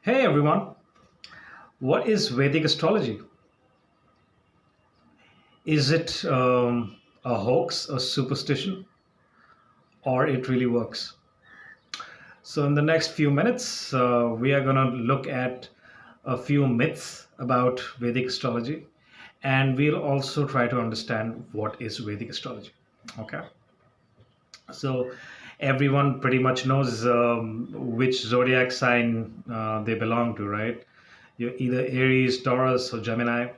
Hey everyone, what is Vedic astrology? Is it a hoax, a superstition, or it really works? So, in the next few minutes, we are going to look at a few myths about Vedic astrology, and we'll also try to understand what is Vedic astrology. Okay, so everyone pretty much knows which zodiac sign they belong to, right? You're either Aries, Taurus, or Gemini.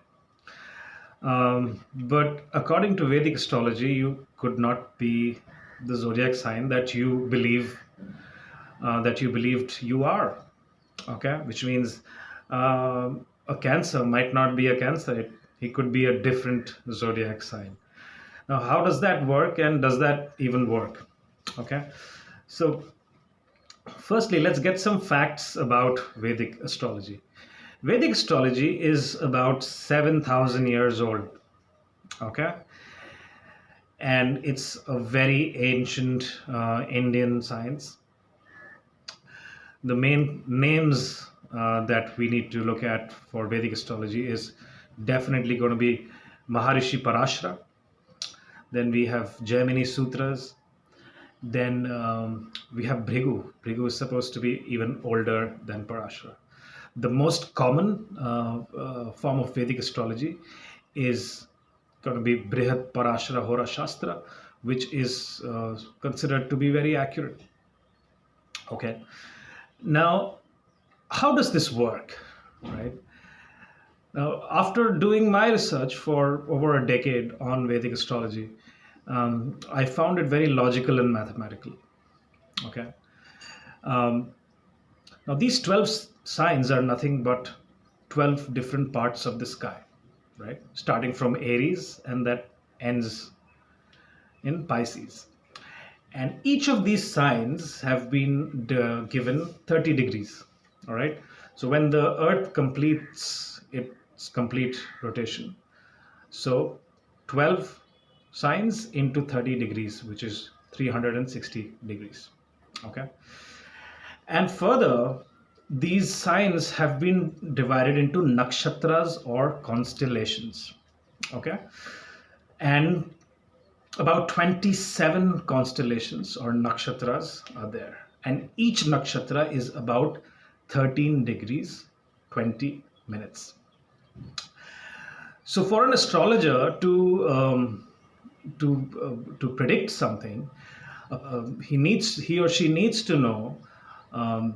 But according to Vedic astrology, you could not be the zodiac sign that you believed you are. Okay, which means a Cancer might not be a Cancer. He could be a different zodiac sign. Now, how does that work, and does that even work? Okay, so firstly, let's get some facts about Vedic astrology. Vedic astrology is about 7,000 years old. Okay, and it's a very ancient Indian science. The main names that we need to look at for Vedic astrology is definitely going to be Maharishi Parashara. Then we have Jaimini Sutras. Then we have Bhrigu. Bhrigu is supposed to be even older than Parashara. The most common form of Vedic astrology is going to be Brihat Parashara Hora Shastra, which is considered to be very accurate. Okay. Now, how does this work? Right. Now, after doing my research for over a decade on Vedic astrology, I found it very logical and mathematical. Okay. Um, Now, these 12 signs are nothing but 12 different parts of the sky, right? Starting from Aries and that ends in Pisces. And each of these signs have been given 30 degrees, all right? So when the Earth completes its complete rotation, so 12 signs into 30 degrees, which is 360 degrees, okay? And further, these signs have been divided into nakshatras or constellations. Okay. And about 27 constellations or nakshatras are there. And each nakshatra is about 13 degrees, 20 minutes. So for an astrologer to predict something, he or she needs to know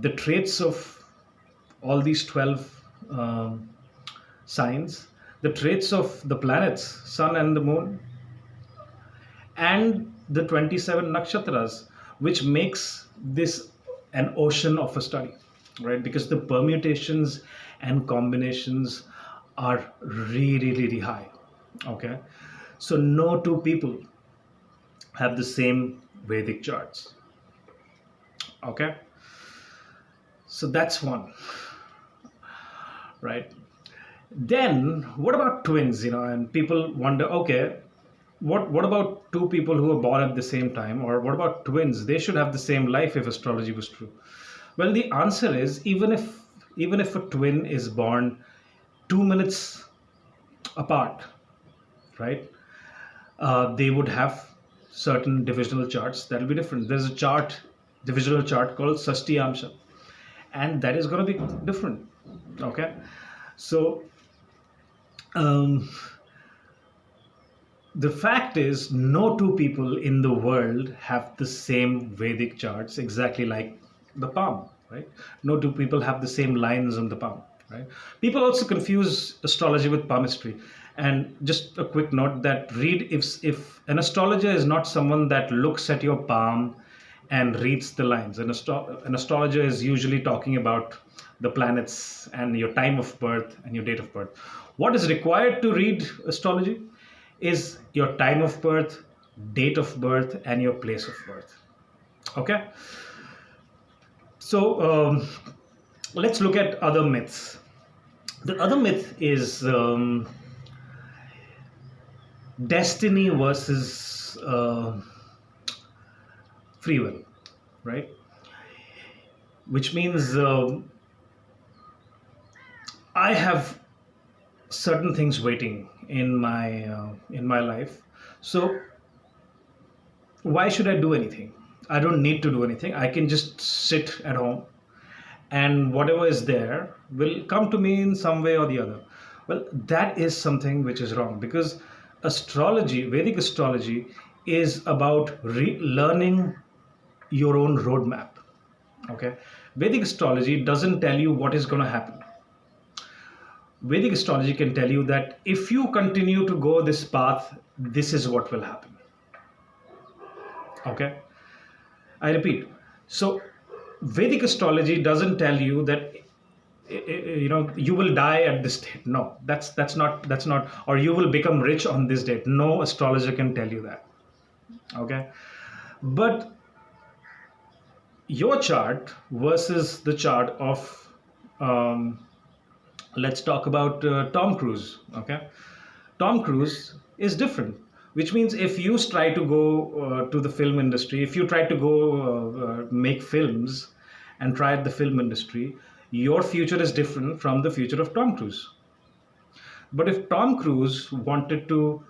the traits of all these 12 signs, the traits of the planets, sun and the moon, and the 27 nakshatras, which makes this an ocean of a study, right? Because the permutations and combinations are really, really high. Okay. So no two people have the same Vedic charts. Okay. So that's one, right? Then what about twins? And people wonder, okay, what about two people who are born at the same time, or what about twins? They should have the same life if astrology was true. Well, the answer is even if a twin is born 2 minutes apart, right? They would have certain divisional charts that will be different. There's a divisional chart called Sashti Amsha, and that is going to be different. Okay, so um, the fact is, no two people in the world have the same Vedic charts exactly like the palm, right? No two people have the same lines on the palm, right? People also confuse astrology with palmistry. And just a quick note that read if an astrologer is not someone that looks at your palm and reads the lines. An astrologer is usually talking about the planets and your time of birth and your date of birth. What is required to read astrology is your time of birth, date of birth, and your place of birth. Okay, so let's look at other myths. The other myth is destiny versus free will, right? Which means I have certain things waiting in my life. So why should I do anything? I don't need to do anything. I can just sit at home, and whatever is there will come to me in some way or the other. Well, that is something which is wrong, because astrology, Vedic astrology, is about learning your own roadmap. Okay, Vedic astrology doesn't tell you what is going to happen. Vedic astrology can tell you that if you continue to go this path, this is what will happen. Okay, I repeat. So Vedic astrology doesn't tell you that you will die at this date. No, that's not, or you will become rich on this date. No astrologer can tell you that. Okay, but your chart versus the chart of, um, let's talk about Tom Cruise. Okay, Tom Cruise is different, which means if you try to go to the film industry, if you try to go make films and try the film industry, your future is different from the future of Tom Cruise. But if Tom Cruise wanted to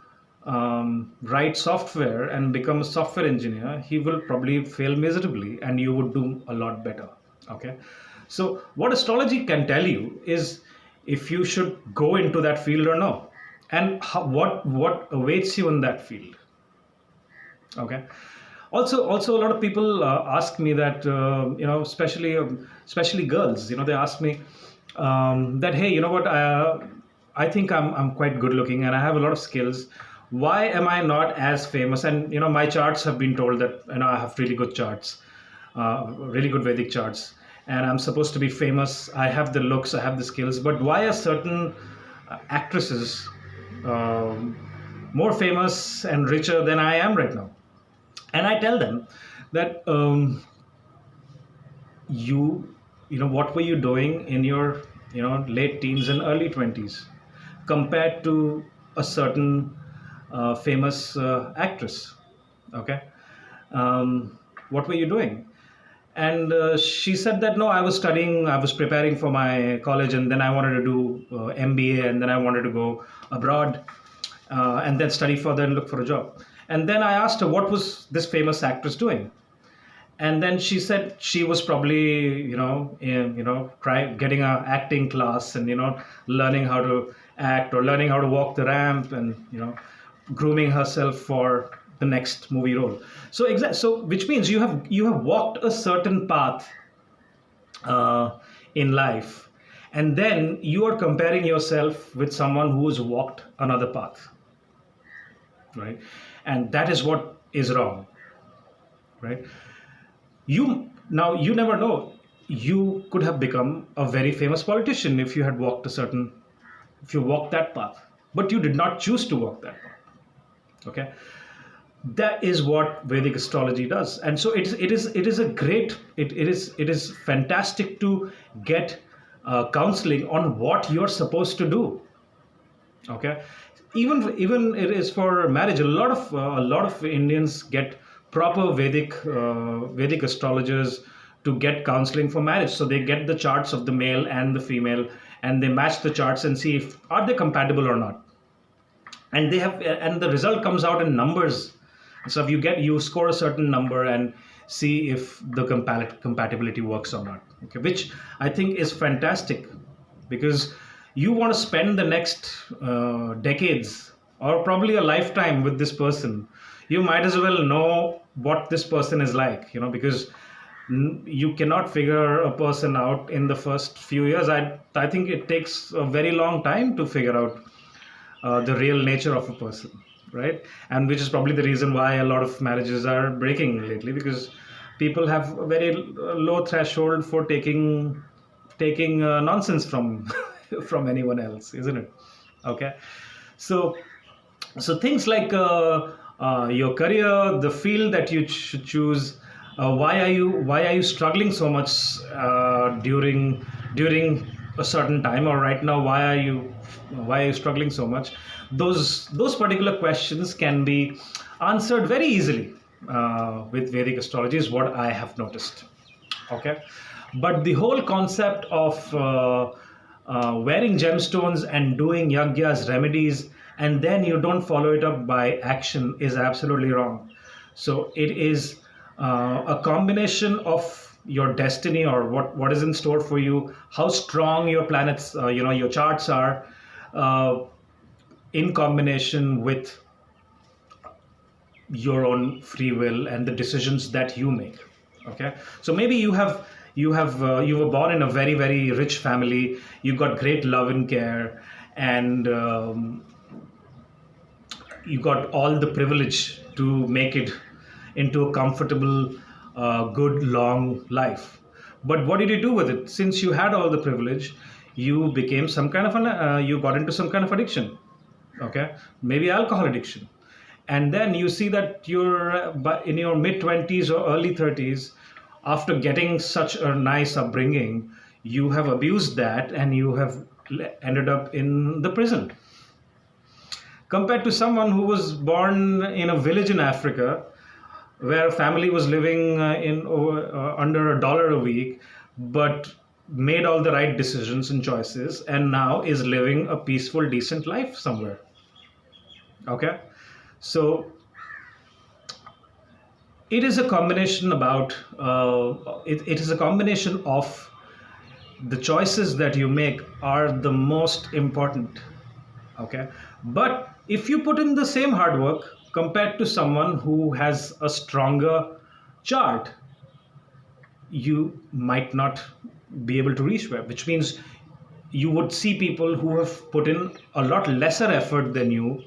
write software and become a software engineer, he will probably fail miserably and you would do a lot better. Okay. So, what astrology can tell you is if you should go into that field or no, and what awaits you in that field. Okay. Also, a lot of people ask me that, especially girls, they ask me that, hey, you know what, I think I'm quite good looking and I have a lot of skills. Why am I not as famous? And my charts have been told that I have really good charts, really good Vedic charts, and I'm supposed to be famous. I have the looks, I have the skills, but why are certain actresses um, more famous and richer than I am right now? And I tell them that what were you doing in your late teens and early 20s compared to a certain famous actress? Okay, what were you doing? And she said that no, I was studying, I was preparing for my college, and then I wanted to do MBA, and then I wanted to go abroad, and then study further and look for a job. And then I asked her, what was this famous actress doing? And then she said she was probably getting a acting class, and learning how to act or learning how to walk the ramp, and grooming herself for the next movie role. So which means you have walked a certain path in life, and then you are comparing yourself with someone who has walked another path, right? And that is what is wrong, right? You never know, you could have become a very famous politician if you walked that path, but you did not choose to walk that path. Okay, that is what Vedic astrology does. And so it is fantastic to get counseling on what you're supposed to do. Okay, even it is for marriage. A lot of Indians get proper Vedic astrologers to get counseling for marriage. So they get the charts of the male and the female, and they match the charts and see if are they compatible or not. And the result comes out in numbers. So if you score a certain number and see if the compatibility works or not. Okay, which I think is fantastic, because you want to spend the next decades or probably a lifetime with this person. You might as well know what this person is like, because you cannot figure a person out in the first few years. I think it takes a very long time to figure out the real nature of a person, right? And which is probably the reason why a lot of marriages are breaking lately, because people have a very low threshold for taking nonsense from from anyone else, isn't it? Okay, so things like your career, the field that you should choose. Why are you struggling so much during a certain time, or right now? Why are you struggling so much? Those particular questions can be answered very easily with Vedic astrology, is what I have noticed. Okay, but the whole concept of wearing gemstones and doing yagyas, remedies, and then you don't follow it up by action is absolutely wrong. So it is a combination of your destiny, or what is in store for you, how strong your planets, your charts are, uh, in combination with your own free will and the decisions that you make. Okay, so maybe you were born in a very, very rich family, you got great love and care, and you got all the privilege to make it into a comfortable, good, long life. But what did you do with it? Since you had all the privilege, you became some kind of you got into some kind of addiction. Okay, maybe alcohol addiction, and then you see that you're in your mid 20s or early 30s, after getting such a nice upbringing, you have abused that and you have ended up in the prison, compared to someone who was born in a village in Africa where a family was living under $1 a week, but made all the right decisions and choices, and now is living a peaceful, decent life somewhere. Okay, so it is a combination about it is a combination of the choices that you make are the most important. Okay, but if you put in the same hard work compared to someone who has a stronger chart, you might not be able to reach where, which means you would see people who have put in a lot lesser effort than you.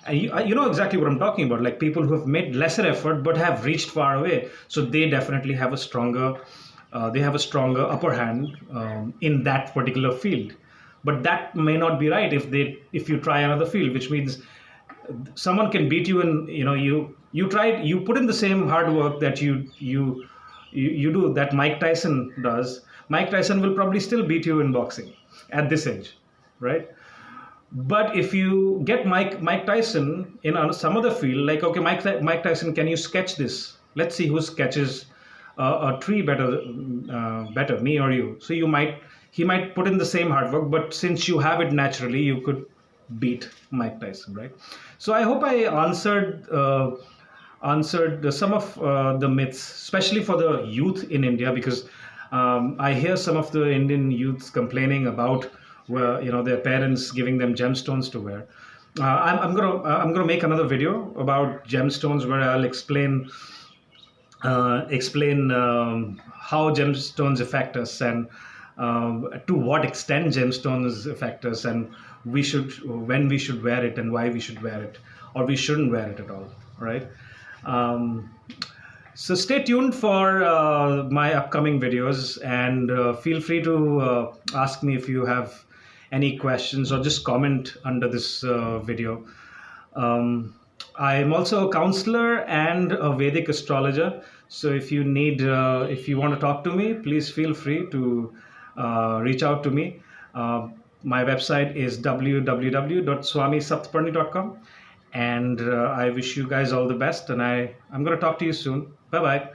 And you know exactly what I'm talking about, like people who have made lesser effort but have reached far away. So they definitely have a stronger, upper hand in that particular field. But that may not be right if you try another field, which means someone can beat you in, you put in the same hard work that you do, that Mike Tyson does. Mike Tyson will probably still beat you in boxing at this age, right? But if you get Mike Tyson in some other field, like, okay, Mike Tyson, can you sketch this? Let's see who sketches a tree better, me or you. So he might put in the same hard work, but since you have it naturally, you could beat Mike Tyson, right? So I hope I answered some of the myths, especially for the youth in India, because I hear some of the Indian youths complaining about where their parents giving them gemstones to wear. I'm gonna make another video about gemstones where I'll explain how gemstones affect us, and to what extent gemstones affect us, and when we should wear it and why we should wear it, or we shouldn't wear it at all, right? Um, so stay tuned for my upcoming videos, and feel free to ask me if you have any questions, or just comment under this video. Um, I am also a counselor and a Vedic astrologer. So if you want to talk to me, please feel free to reach out to me. My website is www.swamisaptaparni.com, and I wish you guys all the best. And I'm going to talk to you soon. Bye bye.